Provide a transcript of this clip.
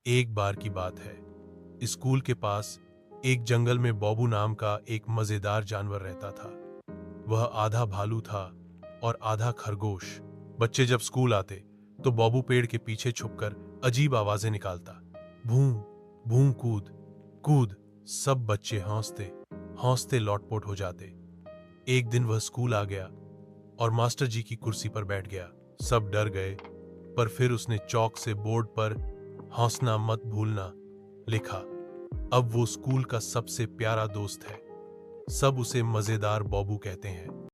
एक बार की बात है, स्कूल के पास एक जंगल में बॉबू नाम का एक मजेदार जानवर रहता था। वह आधा भालू था और आधा खरगोश। बच्चे जब स्कूल आते तो बॉबू पेड़ के पीछे छुपकर अजीब आवाजें निकालता। भूं भूं कूद कूद। सब बच्चे हौंसते हौंसते लौटपोट हो जाते। एक दिन वह स्कूल आ गया और मास्टर जी की कुर्सी पर बैठ गया। सब डर गए, पर फिर उसने चौक से बोर्ड पर हौसना मत भूलना लिखा। अब वो स्कूल का सबसे प्यारा दोस्त है। सब उसे मजेदार बॉबू कहते हैं।